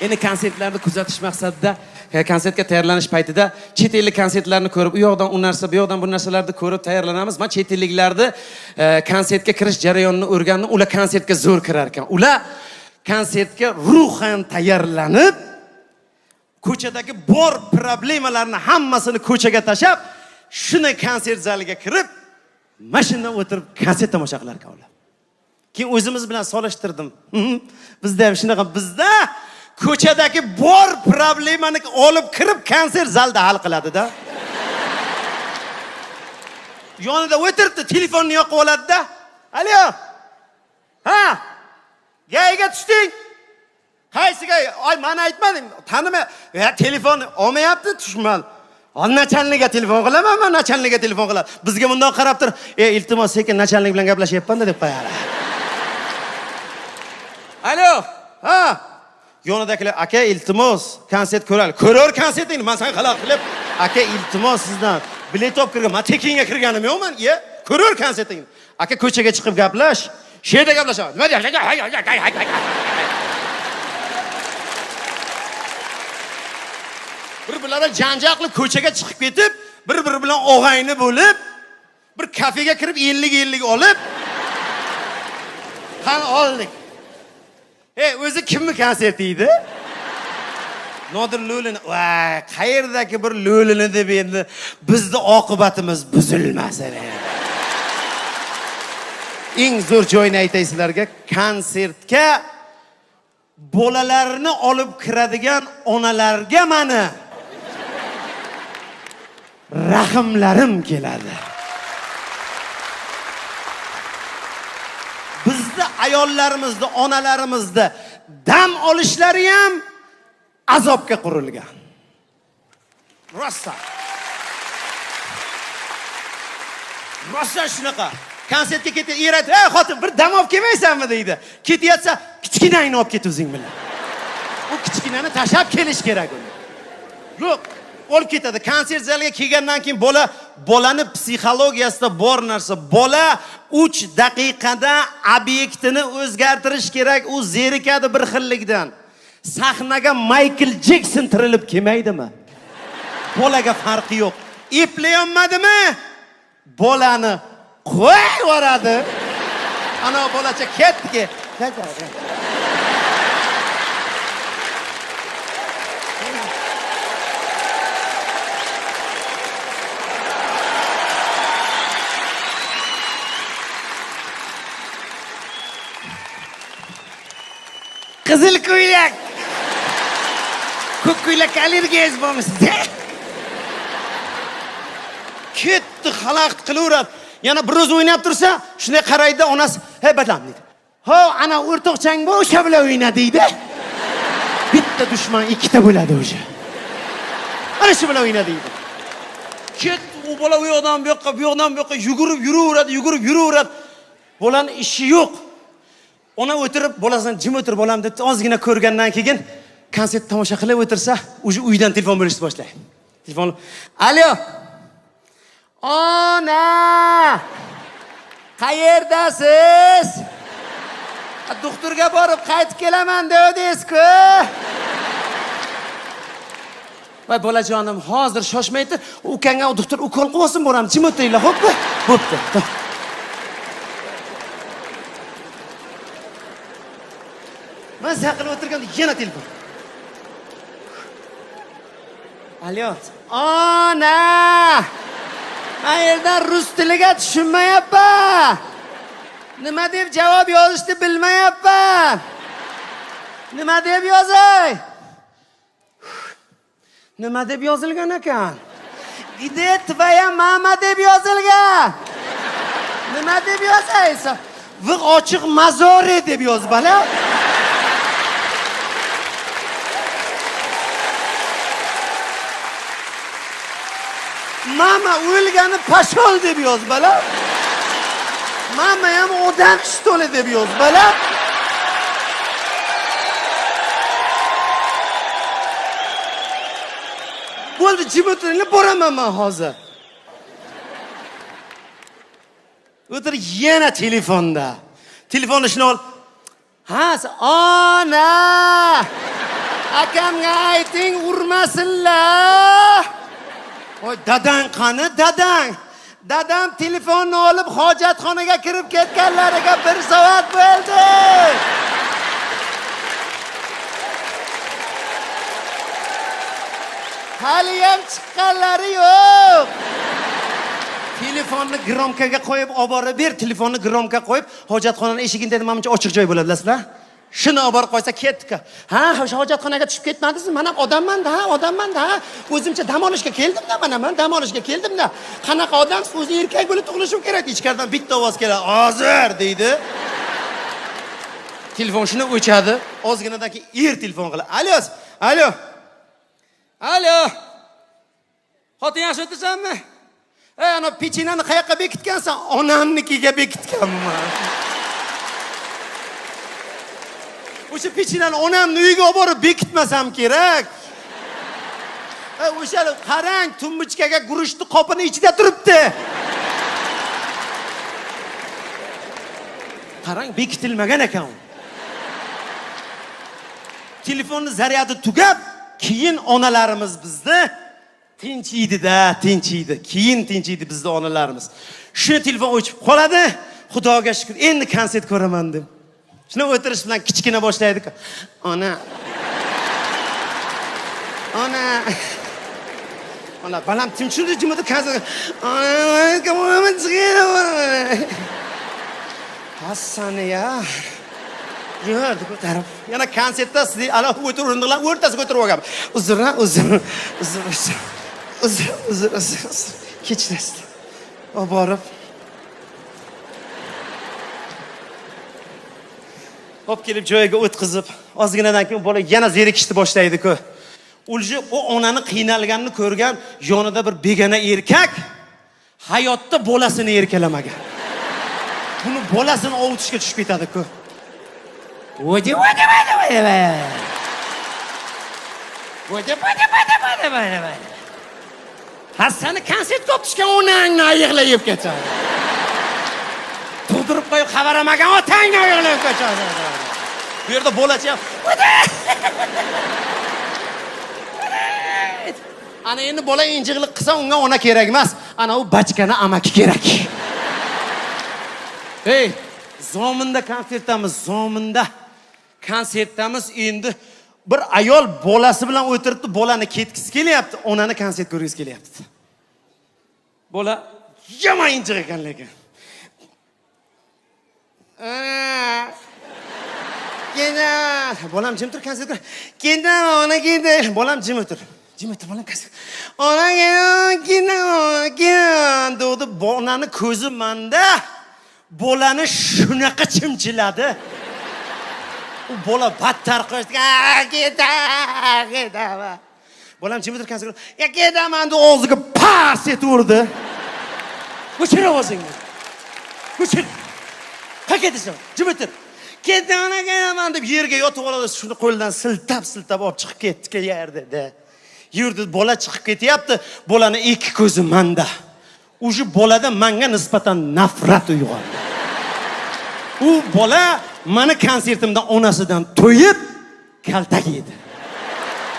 Endi konsertlarni kuzatish maqsadida, konsertga tayyorlanish paytida chet ellik konsertlarni ko'rib, u yoqdan u narsa, bu yoqdan bu narsalarni ko'rib tayyorlanamiz. Men chet elliklarni konsertga kirish jarayonini o'rgandim. Ular konsertga zo'r kirar ekan. Ular konsertga ruhan tayyorlanib, ko'chadagi bor problemalarni hammasini ko'chaga tashab, shuni konsert zaliga kirib, mashinadan o'tirib konsert tomosha qilar ekan ular. Keyin o'zimiz bilan solishtirdim. Bizda ham shunaqa, bizda ko'chadagi bor problemani olib kirib konsert zalda hal qiladi-da. Yonida o'tiribdi, telefonni yoqib oladi-da. Alo. Ha? Gayga tushding? Qaysiga? Ay, men aytmadim. Tanima. Telefonni olmayapti, tushmal. Nachalniga telefon qilaman, men nachalniga telefon qilaman. Bizga bundoq qarab tur, iltimos sekin nachalnik bilan gaplashyapman-da deb qo'yadi. Alo. Ha? Yonidagilar, aka iltimos, konsert ko'raylik. Ko'rar konsertingni, men sen xalaq qilib, aka iltimos sizdan bilet olib kirgan. Men tekinga kirganim yo'qman. Ko'rar konsertingni. Aka ko'chaga chiqib gaplash. Shu yerda gaplashaman. Nima deyapsan? Bir-birlari janjal qilib ko'chaga chiqib ketib, bir-biri bilan og'ayni bo'lib, bir kafega kirib 50-50 olib, qani oldik. O'zi kimni konserti edi? Nodir Lo'lini. Voy, qayerdagi bir Lo'lini deb endi bizning oqibatimiz buzilmasin. Eng zo'r joyini aytay sizlarga, konsertga bolalarni olib kiradigan onalarga meni rahimlarim keladi. Bizda ayollarimizda, onalarimizda dam olishlari ham azobga qurilgan. Rosa shunaqa. Konsertga ketib, eraydi, "Ey xotin, bir dam olib kelmaysanmi?" deydi. Ketayotsa, kichkinani olib ket o'zing bilan. U kichkinani tashab kelish kerak uni. Yo'q, olib ketadi. Konsert zaliga kelgandan keyin bolani psixologiyasida bor narsa. Bola 3 daqiqada obyektini o'zgartirish kerak. U zerikadi bir xillikdan. Sahnaga Michael Jackson tirilib kelmaydimi? Bolaga farqi yo'q. Eplayolmadimi? Bolani qo'yvoradi. Ana bolacha ketdi. Qizil ko'ylak. Ko'k ko'ylak allergiyangiz bormi sizda? Ketdi, xalaqt qilaveradi. Yana bir o'z o'ynab tursa, shunday qaraydi, onasi, "Hey badam" deydi. "Ho, ana o'rtoqchang bu o'sha bilan o'yna" deydi. Bitta dushman ikkita bo'ladi o'sha. Ana shu bilan o'yna deydi. Ket, u bola u yoqdan bu yoqqa, bu yoqdan bu yoqqa yugurib yuraveradi. Bolaning ishi yo'q. Ona o'tirib, bolasini jim o'tir bolam deb ozgina ko'rgandan keyin konsert tomosha qilib o'tirsa, o'sha uydan telefon bo'lishni boshlaydi. Telefon. "Alo. Ona! Qayerdasiz? Doktorga borib qaytib kelaman dedingiz-ku." Voy bolajonim, hozir shoshmaydi. Ukangga doktor ukol qilsin, boramiz. Jim o'tiringlar, xo'pmi? Bo'pti. Men saqlab o'tirganda yana telefon. Alo. Ona! Qayerdan rus tiliga tushunmayapman. Nima deb javob yozishni bilmayapman. Nima deb yozay? Nima deb yozilgan ekan? Где твоя mama deb yozilgan. Nima deb yozaysan? Вы ochiq mazori deb yoz bala. Mama o'lgani pashol deb yoz bala. Mama ham odam shtoli deb yoz bala. Bo'ldi, jim o'tiringlar, boraman men hozir. O'tir yana telefonda. Telefonni shuni ol. Ha, ona! Akamga ayting, urmasinlar. Voy, dadang qani, dadang? Dadam telefonni olib hojatxonaga kirib ketganlariga 1 soat bo'ldi. Hali ham chiqqanlari yo'q. Telefonni gromkaga qo'yib, olib borib ber, telefonni gromkaga qo'yib, hojatxonaning eshigini dedim, menimcha ochiq joy bo'ladi, bilasizlar? Shuni olib borib qo'ysa ketdik. Ha, o'sha hojatxonaga tushib ketmadingizmi? Men ham odamman-da, odamman-da. O'zimcha dam olishga keldim-da, men dam olishga keldim-da. Qanaqa odamsiz, o'zi erkak bo'lib tug'ilishim kerak. Ichkaridan bitta ovoz keladi. Hozir deydi. Telefon shuni o'chadi. Ozginadan keyin telefon qiladi. Alo, alo. Alo. Xotin yaxshi o'tirsanmi? Ana pechinani qayoqqa bekitgansan? Onamnikiga bekitganman. O'sha pechinani onamni uyiga olib borib bekitmasam kerak. O'sha qarang, tumbuchkaga guruchni qopini ichida turibdi. Qarang, bekitilmagan ekan. Telefonni zaryadi tugab, keyin onalarimiz bizni tinchiydi-da, tinchiydi. Keyin tinchiydi bizni onalarimiz. Shuni telefon o'chib qoladi. Xudoga shukr, endi konsert ko'raman deb. Shuni o'tirish bilan kichkina boshlaydi. Ona. Ona, balam tinchidi jimida konsert. Ona, ko'raman chiqaman. Hassani ya. Yurdi bu taraf. Yana konsertda siz ala o'tirindilar, o'rtasiga o'tirib olgan. Uzr. Kechirasiz. O borib. Hop kelib joyiga o'tkazib, ozginadan keyin bola yana zerikishni boshlaydi-ku. O onani qiynalganini ko'rgan yonida bir begona erkak hayotda bolasini erkalamagan. Buni bolasini ovutishga tushib ketadi-ku. Voy. Hassani konsertga olib tushgan onangni ayqlab yeb ketadi. Tug'dirib qo'yib xabaramagan otangni ayqlab ketadi. Bu yerda bolachi ham. Ana endi bola injiqlik qilsa, unga ona kerak emas. Ana u bachkani amaki kerak. Hey, zominda konsertdamiz endi bir ayol bolasi bilan o'tiribdi, bolani ketkisi kelyapti, onani konsert ko'rgisi kelyapti. Bola yomon injiq ekan lekin. Kenda, bolam jim tur konsert ko'r. Kenda, ona kenda, bolam jim o'tir. Bolam konsert. Ona kenda, dedi bolani ko'zi menda. Bolani shunaqa chimchiladi. U bola battar qo'shdi. Keta. Bolam jim o'tir konsert. Ketaman deb og'ziga pas etib urdi. O'chir ovozingni. O'chir. Qayerdasan? Jim o'tir. Ketaman deb yerga yotib oladi, shuni qo'ldan siltab olib chiqib ketdi yerda. Yurdi, bola chiqib ketyapti, bolani ikki ko'zi menda. O'sha bolada menga nisbatan nafrat uyg'ondi. U bola meni konsertimda onasidan to'yib kaltak yedi.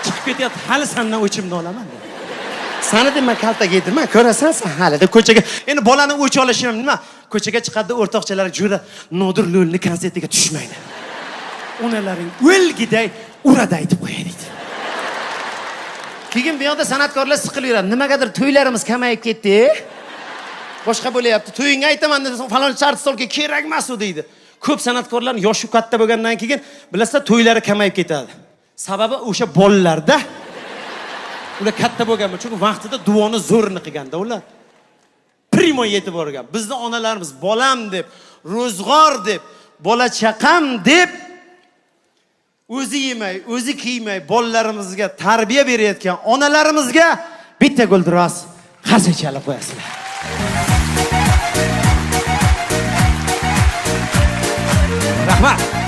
Chiqib ketyapti, hali sendan o'chimni olaman. Seni deb men kaltak yedim, ko'rasan sen hali deb ko'chaga. Endi bolani o'ch olishim nima? Ko'chaga chiqadi, o'rtoqchalar juda Nodir Lo'lni konsertiga tushmaydi. Onalaring o'lgiday uradi aytib qo'yay deydi. Keyin bu yoqda san'atkorlar siqilib yuradi. Nimagadir to'ylarimiz kamayib ketdi. Boshqa bo'layapti. To'yingga aytaman desam, falonchi artistlarga kerak emas u deydi. Ko'p san'atkorlar yoshi katta bo'lgandan keyin, bilasizlar, to'ylari kamayib ketadi. Sababi o'sha bolalarda ular katta bo'lganmi? Chunki vaqtida duoni zo'rini qilganda ular primo yetib borgan. Bizning onalarimiz bolam deb, ro'zg'or deb, bola chaqam deb o'zi yemay, o'zi kiymay bolalarimizga tarbiya berayotgan onalarimizga bitta guldiroz qarshi chalib qo'yasizlar. Rahmat.